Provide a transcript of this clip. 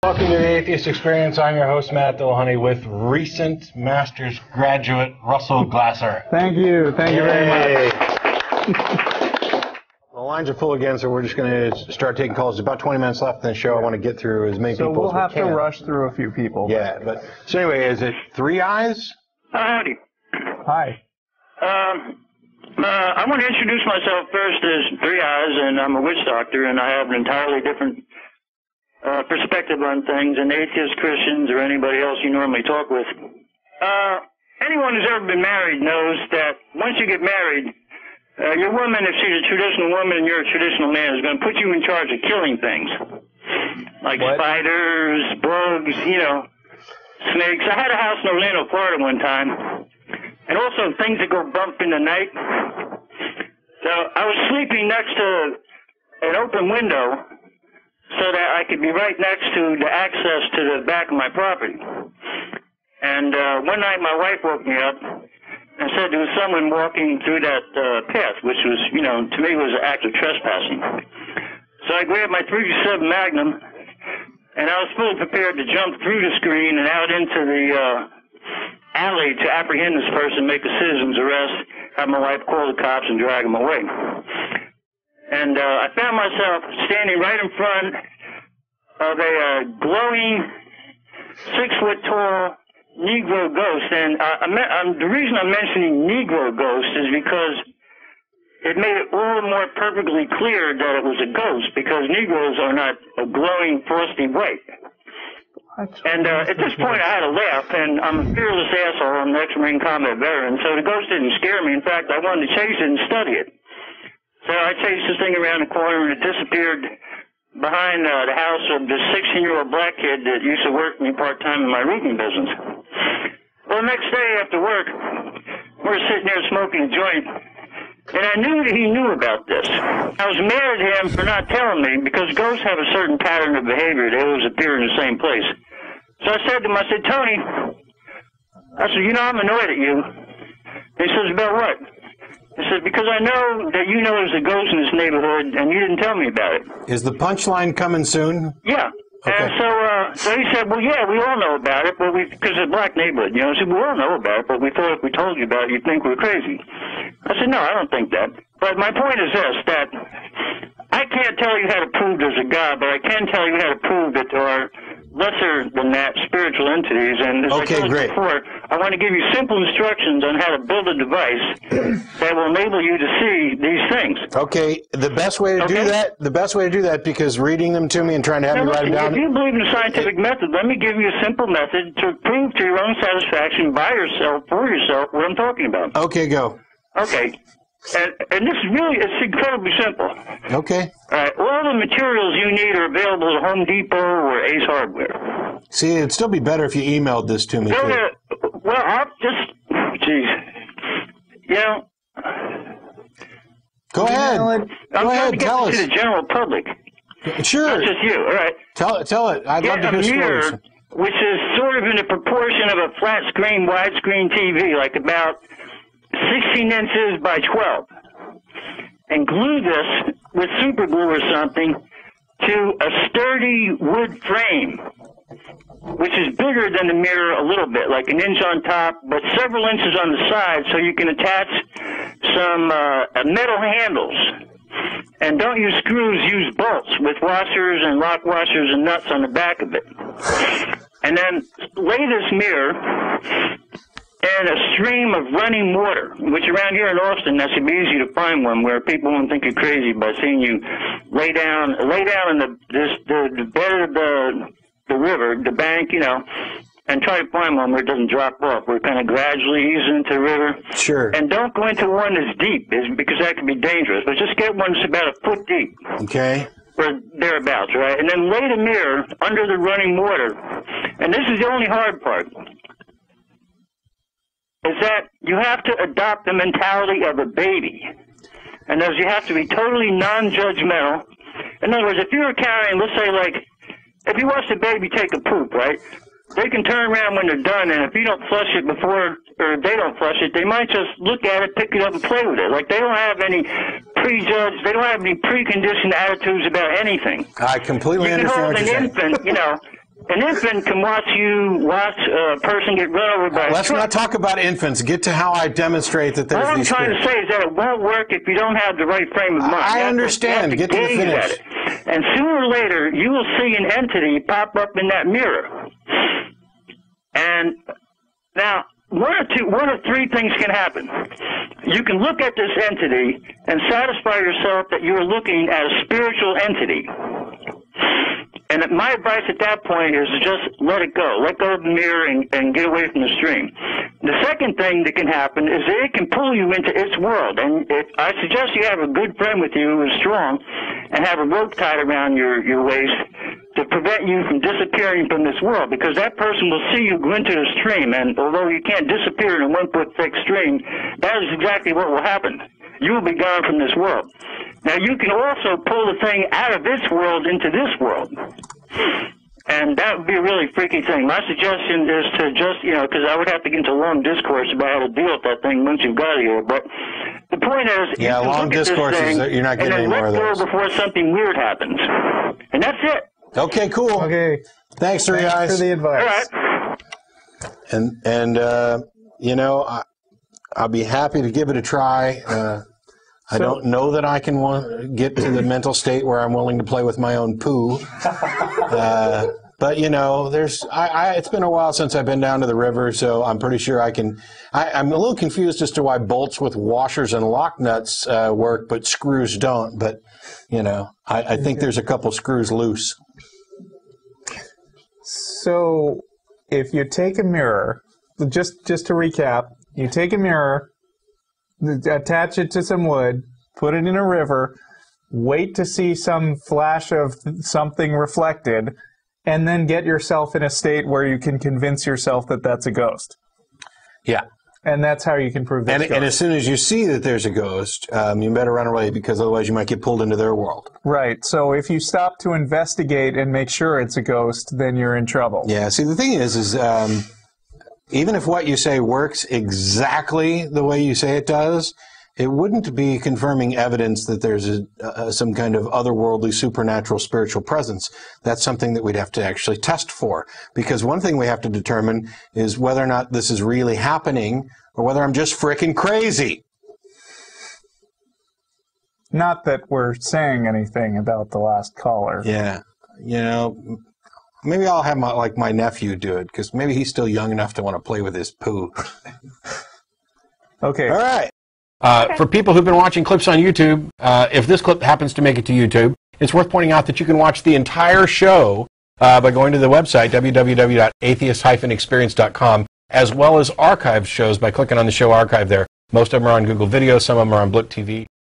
Welcome to the Atheist Experience. I'm your host, Matt Dillahunty, with recent master's graduate Russell Glasser. Thank you. Thank you very much. The lines are full again, so we're just going to start taking calls. There's about 20 minutes left in the show. I want to get through as many people as we can. So we'll have to rush through a few people. Yeah, but so anyway, is it Three Eyes? Howdy. Hi. I want to introduce myself first as Three Eyes, and I'm a witch doctor, and I have an entirely different perspective on things than atheists, Christians, or anybody else you normally talk with. Anyone who's ever been married knows that once you get married, your woman, if she's a traditional woman and you're a traditional man, is going to put you in charge of killing things. Like spiders, bugs, snakes. I had a house in Orlando, Florida one time, and also things that go bump in the night. So I was sleeping next to an open window so that I could be right next to the access to the back of my property. And one night my wife woke me up and said there was someone walking through that path, which was, to me was an act of trespassing. So I grabbed my .357 Magnum, and I was fully prepared to jump through the screen and out into the alley to apprehend this person, make a citizen's arrest, have my wife call the cops and drag him away. And I found myself standing right in front of a glowing 6-foot-tall Negro ghost. And the reason I'm mentioning Negro ghost is because it made it all the more perfectly clear that it was a ghost, because Negroes are not a glowing, frosty white. And at this point, I had a laugh, and I'm a fearless asshole. I'm an ex-Marine combat veteran, so the ghost didn't scare me. In fact, I wanted to chase it and study it. So I chased this thing around the corner, and it disappeared behind the house of this 16-year-old black kid that used to work me part-time in my roofing business. Well, the next day after work, we were sitting there smoking a joint, and I knew that he knew about this. I was mad at him for not telling me, because ghosts have a certain pattern of behavior. They always appear in the same place. So I said to him, Tony, I'm annoyed at you. He says, about what? He said, because I know that you know there's a ghost in this neighborhood, and you didn't tell me about it. Is the punchline coming soon? Yeah. Okay. And so he said, well, yeah, we all know about it, but because it's a black neighborhood, I said, we all know about it, but we thought if we told you about it, you'd think we were crazy. I said, no, I don't think that. But my point is this, that I can't tell you how to prove there's a God, but I can tell you how to prove that there are lesser than that spiritual entities. And as I told you before, I want to give you simple instructions on how to build a device that will enable you to see these things. Okay, the best way to do that, because reading them to me and trying to have me write them down. If you believe in the scientific method, let me give you a simple method to prove to your own satisfaction by yourself, for yourself, what I'm talking about. Okay, go. Okay. And this is it's incredibly simple. Okay. All right. All the materials you need are available at Home Depot or Ace Hardware. See, it'd still be better if you emailed this to me. Well, I'll just, Go ahead. I'm trying to get tell us. To the general public. Sure. Not just you. All right. Tell it. I'd love to hear stories. Which is sort of in the proportion of a flat screen, widescreen TV, like about 16 inches by 12, and glue this with super glue or something to a sturdy wood frame, which is bigger than the mirror a little bit, like an inch on top, but several inches on the side, so you can attach some metal handles. And don't use screws, use bolts with washers and lock washers and nuts on the back of it. And then lay this mirror and a stream of running water, which around here in Austin, that should be easy to find one where people won't think you're crazy by seeing you lay down in the bed of the river, the bank, and try to find one where it doesn't drop off, where it kind of gradually eases into the river. Sure. And don't go into one that's deep, because that can be dangerous, but just get one that's about a foot deep. Okay. Or thereabouts, right? And then lay the mirror under the running water. And this is the only hard part, is that you have to adopt the mentality of a baby. And thus you have to be totally non-judgmental. In other words, if you were carrying, let's say, if you watch a baby take a poop, right, they can turn around when they're done, and if you don't flush it before, or they don't flush it, they might just look at it, pick it up, and play with it. Like, they don't have any prejudged, they don't have any preconditioned attitudes about anything. I completely understand what you're saying. You can hold an infant, an infant can watch a person get run over by a Let's truck. not talk about infants. Get to how I demonstrate that there's All I'm these trying spirits. to say is that it won't work if you don't have the right frame of mind. I understand. Get to the finish. And sooner or later, you will see an entity pop up in that mirror. And now, one of three things can happen. You can look at this entity and satisfy yourself that you're looking at a spiritual entity. And my advice at that point is to just let it go. Let go of the mirror and get away from the stream. The second thing that can happen is that it can pull you into its world. And I suggest you have a good friend with you who is strong and have a rope tied around your waist to prevent you from disappearing from this world, because that person will see you go into the stream, and although you can't disappear in a 1-foot thick stream, that is exactly what will happen. You will be gone from this world. Now, you can also pull the thing out of its world into this world, and that would be a really freaky thing. My suggestion is to just, because I would have to get into a long discourse about how to deal with that thing once you've got here, but the point is, Yeah, long discourses, you're not getting any more of those. And then let go before something weird happens. And that's it. Okay, cool. Okay. Thanks, Three Eyes. Thanks for the advice. And I'll be happy to give it a try. I don't know that I can get to the mental state where I'm willing to play with my own poo. But it's been a while since I've been down to the river, so I'm pretty sure I can. I'm a little confused as to why bolts with washers and lock nuts work, but screws don't. But I think there's a couple screws loose. So, if you take a mirror, just to recap, you take a mirror, attach it to some wood, put it in a river, wait to see some flash of something reflected, and then get yourself in a state where you can convince yourself that that's a ghost. Yeah. And that's how you can prove that. And as soon as you see that there's a ghost, you better run away, because otherwise you might get pulled into their world. Right. So if you stop to investigate and make sure it's a ghost, then you're in trouble. Yeah. See, the thing is even if what you say works exactly the way you say it does, it wouldn't be confirming evidence that there's some kind of otherworldly, supernatural, spiritual presence. That's something that we'd have to actually test for. Because one thing we have to determine is whether or not this is really happening, or whether I'm just frickin' crazy. Not that we're saying anything about the last caller. Yeah. Maybe I'll have my nephew do it, because maybe he's still young enough to want to play with his poo. Okay. All right. For people who've been watching clips on YouTube, if this clip happens to make it to YouTube, it's worth pointing out that you can watch the entire show by going to the website, www.atheist-experience.com, as well as archive shows by clicking on the show archive there. Most of them are on Google Video, some of them are on Blick TV.